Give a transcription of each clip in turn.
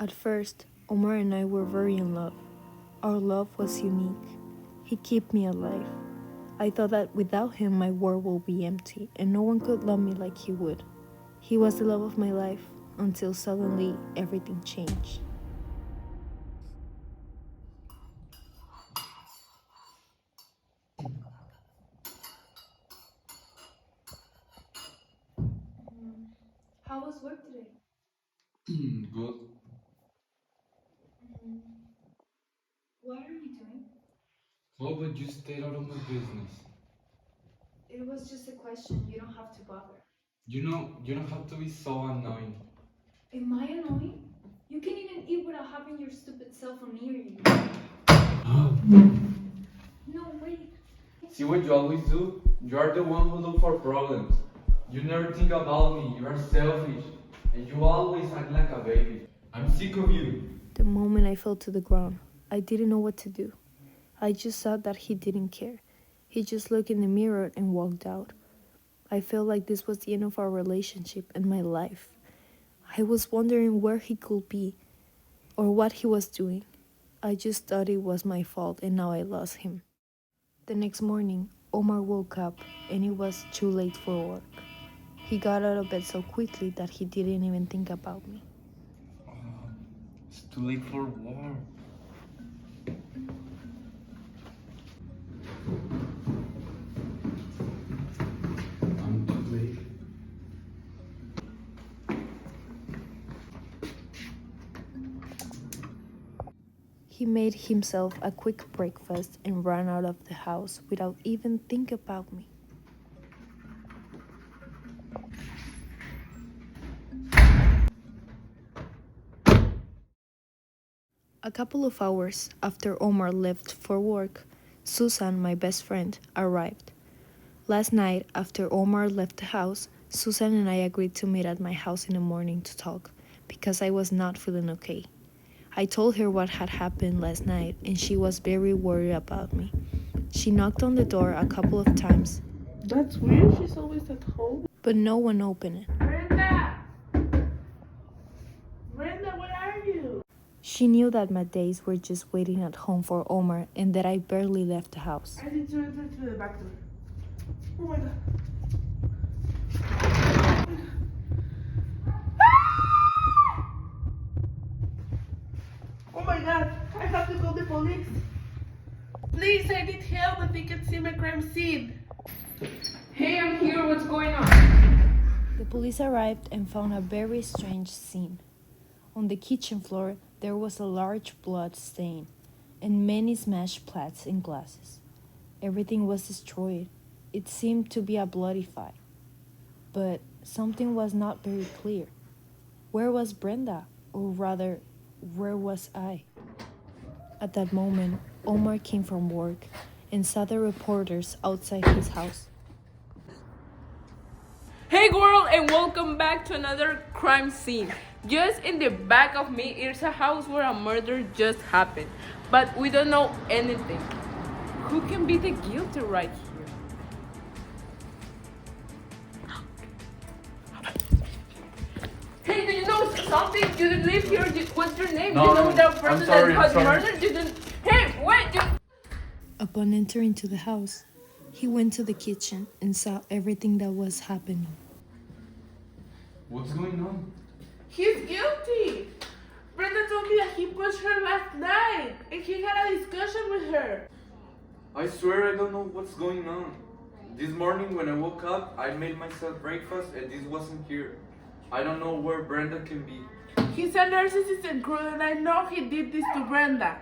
At first, Omar and I were very in love. Our love was unique. He kept me alive. I thought that without him, my world would be empty and no one could love me like he would. He was the love of my life until suddenly everything changed. How was work today? Good. What are you doing? Well, but you stayed out of my business. It was just a question. You don't have to bother. You don't have to be so annoying. Am I annoying? You can't even eat without having your stupid cell phone near you. No, wait. See what you always do? You are the one who look for problems. You never think about me. You are selfish. And you always act like a baby. I'm sick of you. The moment I fell to the ground, I didn't know what to do. I just thought that he didn't care. He just looked in the mirror and walked out. I felt like this was the end of our relationship and my life. I was wondering where he could be or what he was doing. I just thought it was my fault and now I lost him. The next morning, Omar woke up and it was too late for work. He got out of bed so quickly that he didn't even think about me. It's too late for war. I'm too late. He made himself a quick breakfast and ran out of the house without even thinking about me. A couple of hours after Omar left for work, Susan, my best friend, arrived. Last night, after Omar left the house, Susan and I agreed to meet at my house in the morning to talk because I was not feeling okay. I told her what had happened last night and she was very worried about me. She knocked on the door a couple of times, That's weird, she's always at home. but no one opened it. Brenda! Brenda, where are you? She knew that my days were just waiting at home for Omar and that I barely left the house. I need to enter to the back door. Oh my god. Oh my god, I have to call the police. Please, I need help if they can see my crime scene. Hey, I'm here. What's going on? The police arrived and found a very strange scene. On the kitchen floor, there was a large blood stain and many smashed plates and glasses. Everything was destroyed. It seemed to be a bloody fight. But something was not very clear. Where was Brenda? Or rather, where was I? At that moment, Omar came from work and saw the reporters outside his house. Hey, girl, and welcome back to another crime scene. Just in the back of me is a house where a murder just happened, but we don't know anything. Who can be the guilty right here? Hey, do you know something? You didn't live here. What's your name? No, you know no, that I'm person sorry, that I'm got sorry. murdered? You didn't. Hey, wait! Upon entering to the house, he went to the kitchen and saw everything that was happening. What's going on? He's guilty. Brenda told me that he pushed her last night and he had a discussion with her. I swear I don't know what's going on. This morning when I woke up, I made myself breakfast and this wasn't here. I don't know where Brenda can be. He's a narcissist and cruel and I know he did this to Brenda.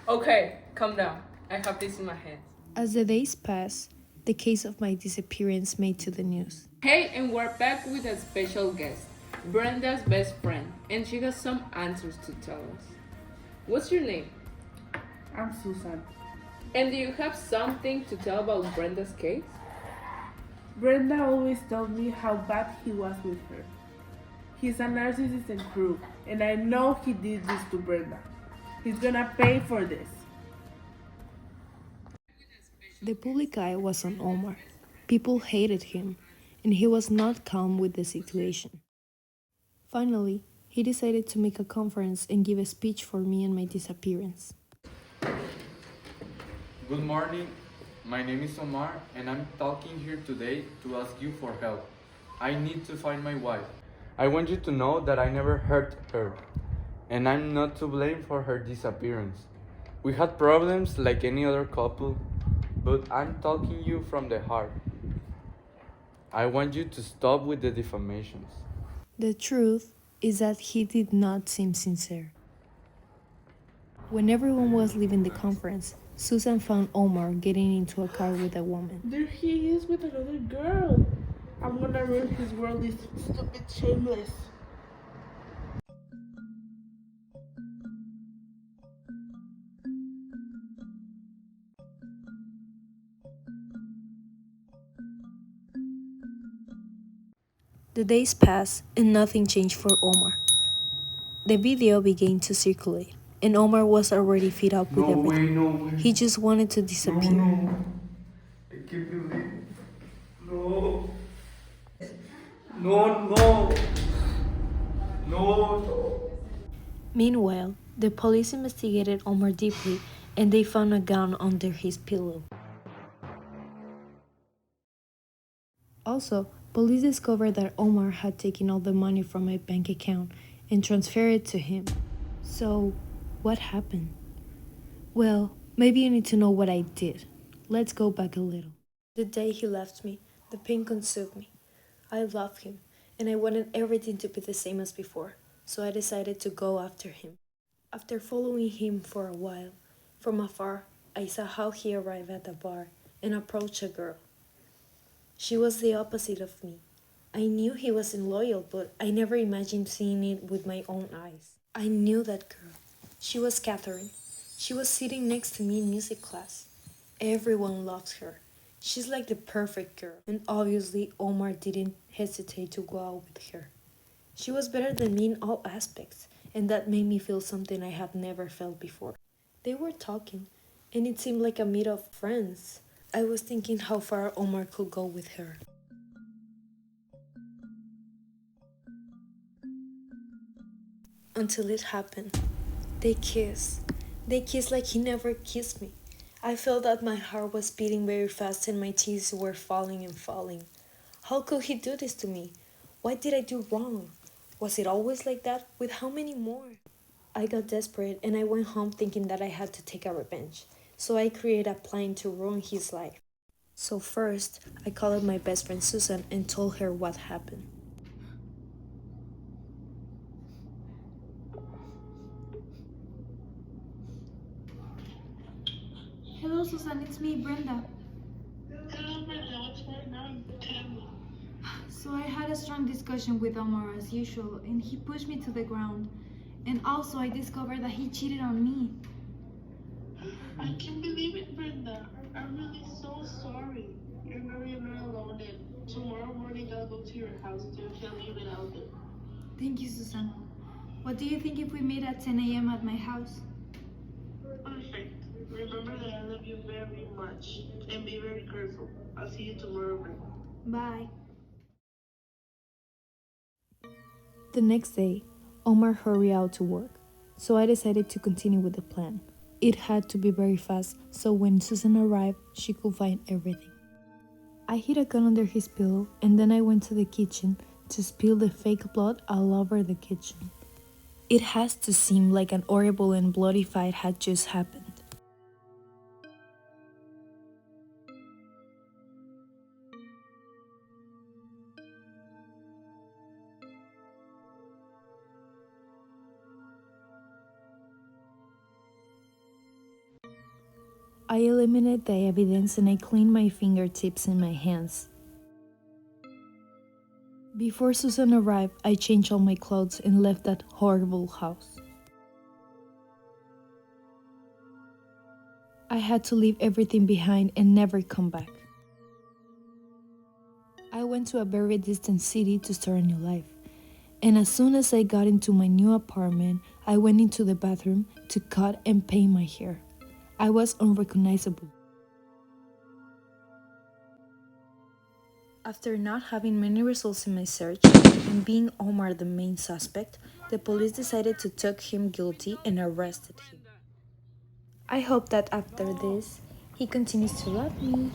Okay, calm down. I have this in my hands. As the days passed, the case of my disappearance made to the news. Hey, and we're back with a special guest, Brenda's best friend, and she has some answers to tell us. What's your name? I'm Susan. And do you have something to tell about Brenda's case? Brenda always told me how bad he was with her. He's a narcissist and cruel, and I know he did this to Brenda. He's gonna pay for this. The public eye was on Omar. People hated him, and he was not calm with the situation. Finally, he he decided to make a conference and give a speech for me and my disappearance. Good morning, my name is Omar and I'm talking here today to ask you for help. I need to find my wife. I want you to know that I never hurt her and I'm not to blame for her disappearance. We had problems like any other couple, but I'm talking you from the heart. I want you to stop with the defamations. The truth is that he did not seem sincere. When everyone was leaving the conference, Susan found Omar getting into a car with a woman. There he is with another girl. I'm gonna ruin his world, this stupid shameless. The days passed and nothing changed for Omar. The video began to circulate, and Omar was already fed up with everything. No way. He just wanted to disappear. No. I can't believe. No. No, no. No. Meanwhile, the police investigated Omar deeply and they found a gun under his pillow. Also, police discovered that Omar had taken all the money from my bank account and transferred it to him. So, what happened? Well, maybe you need to know what I did. Let's go back a little. The day he left me, the pain consumed me. I loved him, and I wanted everything to be the same as before, so I decided to go after him. After following him for a while, from afar, I saw how he arrived at the bar and approached a girl. She was the opposite of me. I knew he wasn't loyal, but I never imagined seeing it with my own eyes. I knew that girl. She was Catherine. She was sitting next to me in music class. Everyone loves her. She's like the perfect girl, and obviously Omar didn't hesitate to go out with her. She was better than me in all aspects, and that made me feel something I have never felt before. They were talking, and it seemed like a meet of friends. I was thinking how far Omar could go with her. Until it happened. They kissed. They kissed like he never kissed me. I felt that my heart was beating very fast and my tears were falling and falling. How could he do this to me? What did I do wrong? Was it always like that? With how many more? I got desperate and I went home thinking that I had to take a revenge. So I created a plan to ruin his life. So first, I called my best friend Susan and told her what happened. Hello, Susan. It's me, Brenda. Hello, Brenda. What's going on? Tell me. So I had a strong discussion with Omar as usual, and he pushed me to the ground. And also, I discovered that he cheated on me. I can't believe it, Brenda. I'm really so sorry. You're not alone, and tomorrow morning I'll go to your house to tell you without them. Thank you, Susan. What do you think if we meet at 10 a.m. at my house? Perfect. Remember that I love you very much, and be very careful. I'll see you tomorrow, Brenda. Bye. The next day, Omar hurried out to work, so I decided to continue with the plan. It had to be very fast, so when Susan arrived, she could find everything. I hid a gun under his pillow, and then I went to the kitchen to spill the fake blood all over the kitchen. It has to seem like an horrible and bloody fight had just happened. I eliminated the evidence and I cleaned my fingertips and my hands. Before Susan arrived, I changed all my clothes and left that horrible house. I had to leave everything behind and never come back. I went to a very distant city to start a new life. And as soon as I got into my new apartment, I went into the bathroom to cut and paint my hair. I was unrecognizable. After not having many results in my search and being Omar the main suspect, The police decided to take him guilty and arrested him. I hope that after this, he continues to love me.